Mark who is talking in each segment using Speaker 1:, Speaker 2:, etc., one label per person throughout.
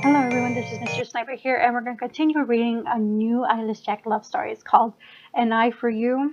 Speaker 1: Hello everyone, this is Mr. Sniper here, and we're going to continue reading a new Eilish Jack love story. It's called An Eye for You.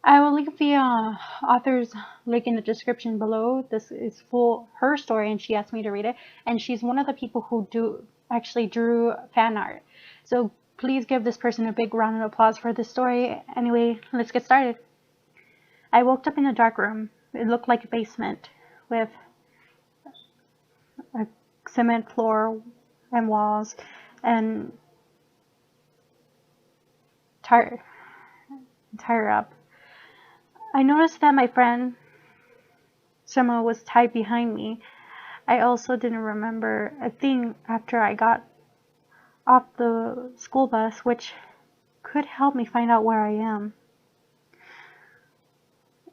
Speaker 1: I will leave the author's link in the description below. This is full her story, and she asked me to read it. And she's one of the people who actually drew fan art. So please give this person a big round of applause for this story. Anyway, let's get started. I woke up in a dark room. It looked like a basement with a cement floor and walls and tie her up. I noticed that my friend Summer was tied behind me. I also didn't remember a thing after I got off the school bus, which could help me find out where I am.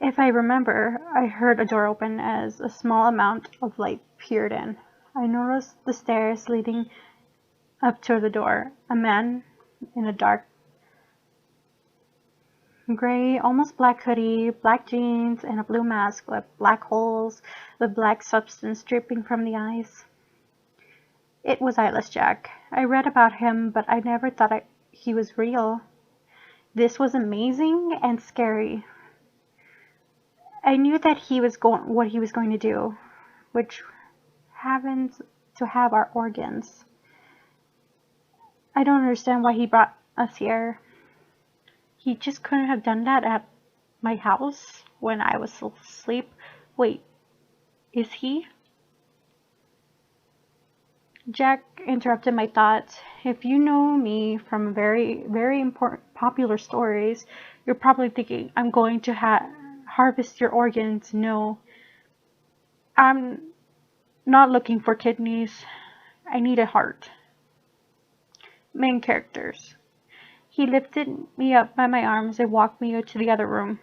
Speaker 1: If I remember, I heard a door open as a small amount of light peered in. I noticed the stairs leading up to the door. A man in a dark gray, almost black hoodie, black jeans, and a blue mask with black holes, with black substance dripping from the eyes. It was Eilish Jack. I read about him, but I never thought he was real. This was amazing and scary. I knew that what he was going to do, which happens to have our organs. I don't understand why he brought us here. He just couldn't have done that at my house when I was asleep. Wait, is he? Jack interrupted my thoughts. If you know me from very, very important, popular stories, you're probably thinking I'm going to harvest your organs. No, I'm not looking for kidneys. I need a heart. Main characters. He lifted me up by my arms and walked me to the other room.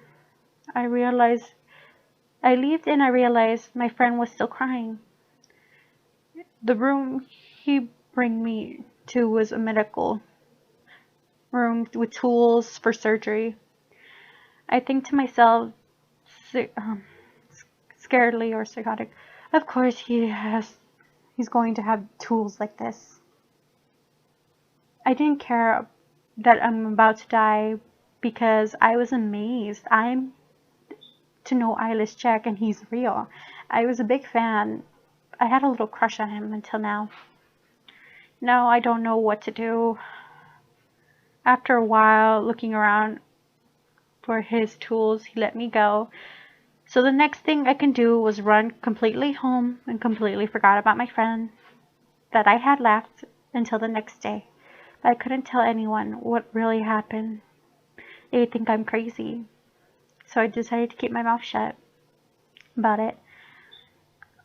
Speaker 1: I realized my friend was still crying. The room he bring me to was a medical room with tools for surgery. I think to myself, scaredly or psychotic, of course he's going to have tools like this. I didn't care that I'm about to die because I was amazed. I'm to know Eilish Jack and he's real. I was a big fan. I had a little crush on him until now. Now I don't know what to do. After a while looking around for his tools, he let me go. So the next thing I can do was run completely home and completely forgot about my friend that I had left until the next day. But I couldn't tell anyone what really happened. They would think I'm crazy. So I decided to keep my mouth shut about it.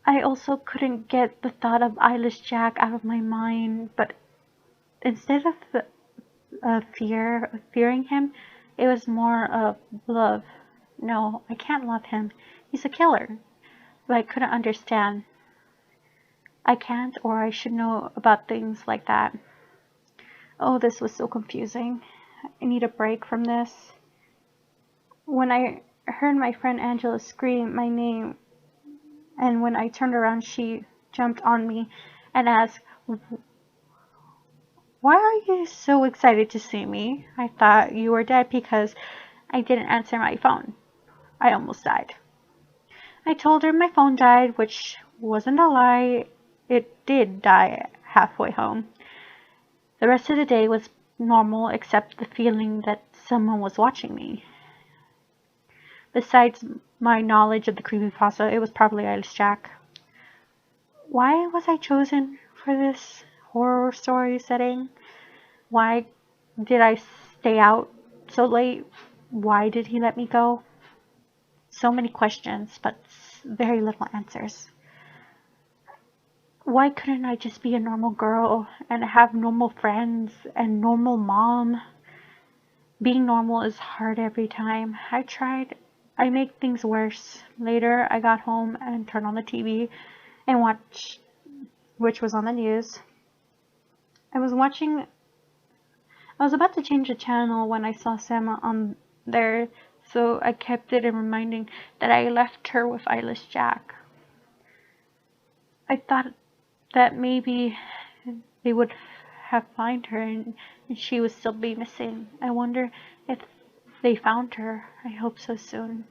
Speaker 1: I also couldn't get the thought of Eilish Jack out of my mind, but instead of fearing him, it was more of love. No, I can't love him. He's a killer. But I couldn't understand. I can't, or I should know about things like that. Oh, this was so confusing. I need a break from this. When I heard my friend Angela scream my name, and when I turned around, she jumped on me and asked, "Why are you so excited to see me? I thought you were dead because I didn't answer my phone. I almost died." I told her my phone died, which wasn't a lie. It did die halfway home. The rest of the day was normal except the feeling that someone was watching me. Besides my knowledge of the creepypasta, it was probably Eilish Jack. Why was I chosen for this horror story setting? Why did I stay out so late? Why did he let me go? So many questions, but very little answers. Why couldn't I just be a normal girl and have normal friends and normal mom? Being normal is hard every time. I tried. I make things worse. Later, I got home and turned on the TV and watched, which was on the news. I was about to change the channel when I saw Sama on there, so I kept it in reminding that I left her with Eilish Jack. I thought that maybe they would have found her and she would still be missing. I wonder if they found her. I hope so soon.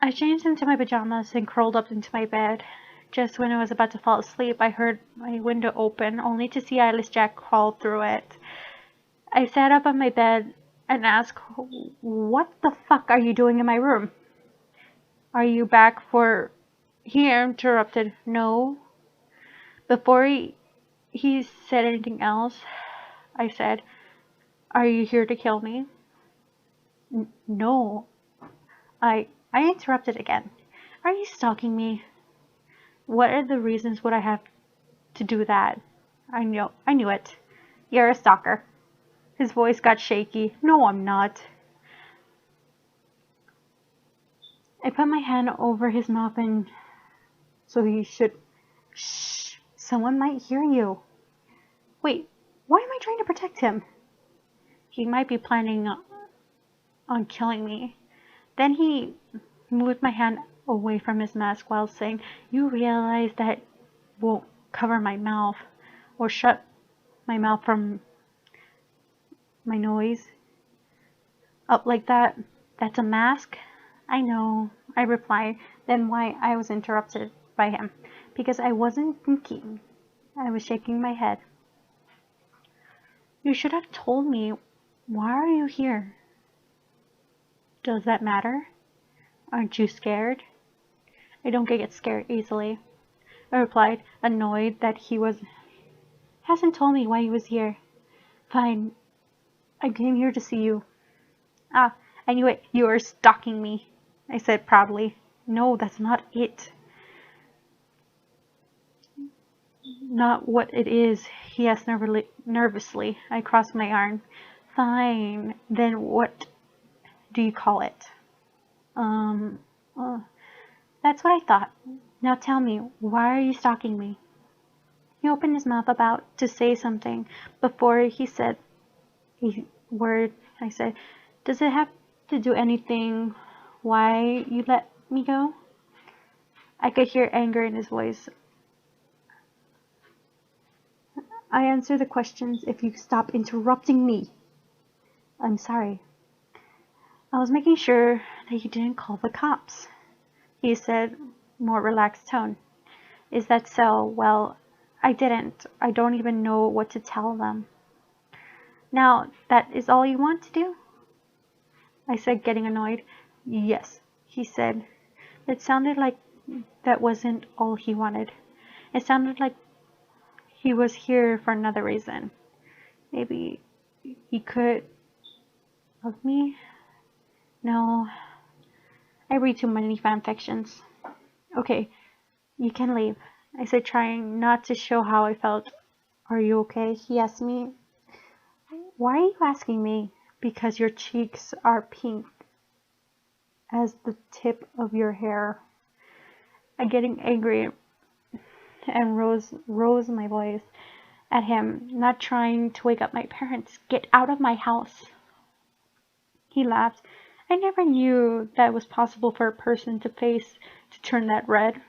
Speaker 1: I changed into my pajamas and curled up into my bed. Just when I was about to fall asleep, I heard my window open, only to see Eyeless Jack crawl through it. I sat up on my bed and asked, "What the fuck are you doing in my room?" "Are you back for—" He interrupted. "No." Before he said anything else, I said, "Are you here to kill me?" No. I interrupted again. "Are you stalking me?" "What are the reasons would I have to do that?" I knew it. "You're a stalker." His voice got shaky. "No, I'm not." I put my hand over his mouth and so he should. Shh! Someone might hear you. Wait, why am I trying to protect him? He might be planning on killing me. Then he moved my hand away from his mask while saying, "You realize that won't cover my mouth or shut my mouth from my noise up like that? That's a mask?" "I know," I replied. Then why I was interrupted by him. Because I wasn't thinking. I was shaking my head. "You should have told me. Why are you here?" "Does that matter? Aren't you scared?" "I don't get scared easily," I replied, annoyed that he hasn't told me why he was here. "Fine. I came here to see you." "Ah, I knew it. You were stalking me," I said proudly. "No, that's not it." "Not what it is," he asked nervously. I crossed my arm. "Fine. Then what do you call it?" Um, uh, that's what I thought. Now tell me, why are you stalking me?" He opened his mouth about to say something. Before he said a word, I said, "Does it have to do anything why you let me go?" I could hear anger in his voice. "I answer the questions if you stop interrupting me." "I'm sorry." "I was making sure that you didn't call the cops," he said, more relaxed tone. "Is that so? Well, I didn't. I don't even know what to tell them." "Now, that is all you want to do?" I said, getting annoyed. "Yes," he said. It sounded like that wasn't all he wanted. It sounded like he was here for another reason. Maybe he could love me? No, I read too many fan fictions. "Okay, you can leave," I said, trying not to show how I felt. "Are you okay?" he asked me. "Why are you asking me?" "Because your cheeks are pink as the tip of your hair." I'm getting angry and rose my voice at him, not trying to wake up my parents. "Get out of my house." He laughed. I never knew that it was possible for a person to turn that red.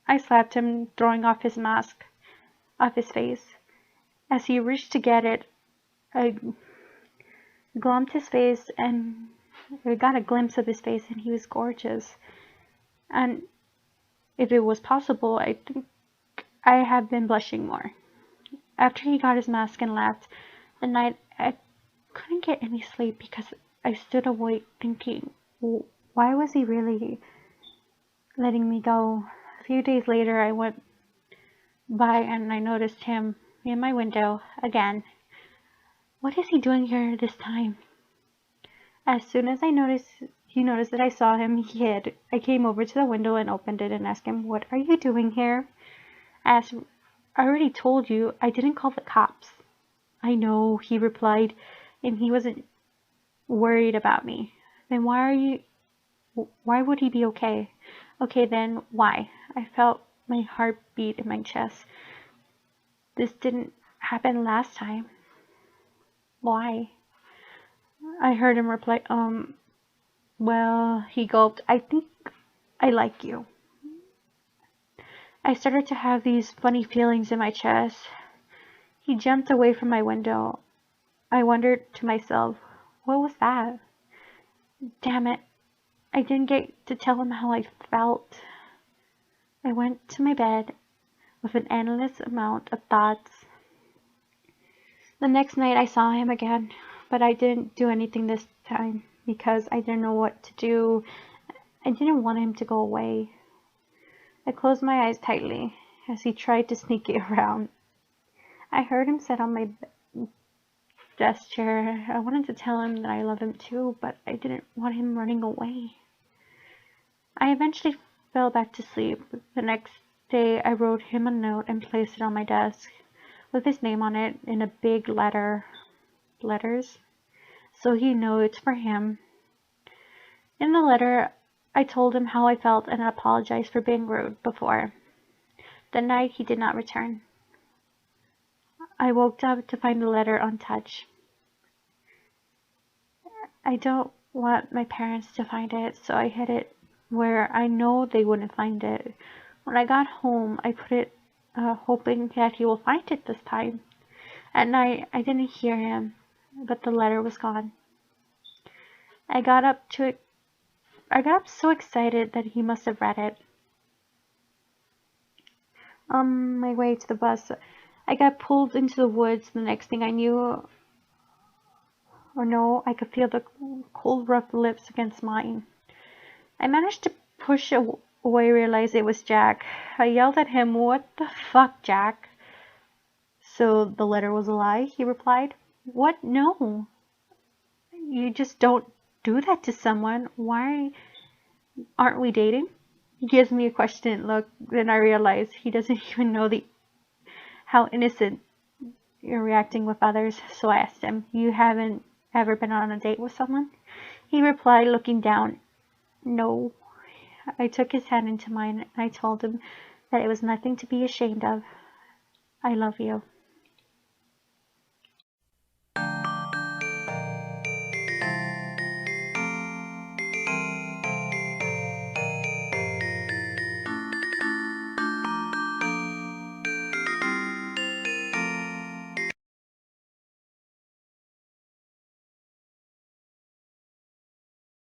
Speaker 1: I slapped him, throwing off his mask off his face. As he reached to get it, I glimpsed his face and I got a glimpse of his face, and he was gorgeous. And if it was possible, I think I have been blushing more. After he got his mask and left, the night I couldn't get any sleep because I stood awake thinking, why was he really letting me go? A few days later, I went by and I noticed him in my window again. What is he doing here this time? As soon as he noticed that I saw him, he hid. I came over to the window and opened it and asked him, "What are you doing here?" As I already told you, I didn't call the cops. "I know," he replied, and he wasn't worried about me. Then why would he be okay? Okay, then why? I felt my heart beat in my chest. This didn't happen last time. Why? I heard him reply, well, he gulped, "I think I like you." I started to have these funny feelings in my chest. He jumped away from my window. I wondered to myself, what was that? Damn it, I didn't get to tell him how I felt. I went to my bed with an endless amount of thoughts. The next night I saw him again, but I didn't do anything this time because I didn't know what to do. I didn't want him to go away. I closed my eyes tightly as he tried to sneak around. I heard him sit on my desk chair. I wanted to tell him that I love him too, but I didn't want him running away. I eventually fell back to sleep. The next day I wrote him a note and placed it on my desk with his name on it in a big letters, so he knew it's for him. In the letter, I told him how I felt and apologized for being rude before. That night he did not return. I woke up to find the letter untouched. I don't want my parents to find it, so I hid it where I know they wouldn't find it. When I got home, I put it hoping that he will find it this time. At night, I didn't hear him, but the letter was gone. I got up so excited that he must have read it. On my way to the bus, I got pulled into the woods. The next thing I knew, or no, I could feel the cold, rough lips against mine. I managed to push away, realize it was Jack. I yelled at him, "What the fuck, Jack?" "So the letter was a lie?" he replied. "What? No. You just don't do that to someone. Why aren't we dating?" He gives me a questioning look. Then I realize he doesn't even know how innocent you're reacting with others. So I asked him, "You haven't ever been on a date with someone?" He replied, looking down, "No." I took his hand into mine and I told him that it was nothing to be ashamed of. "I love you."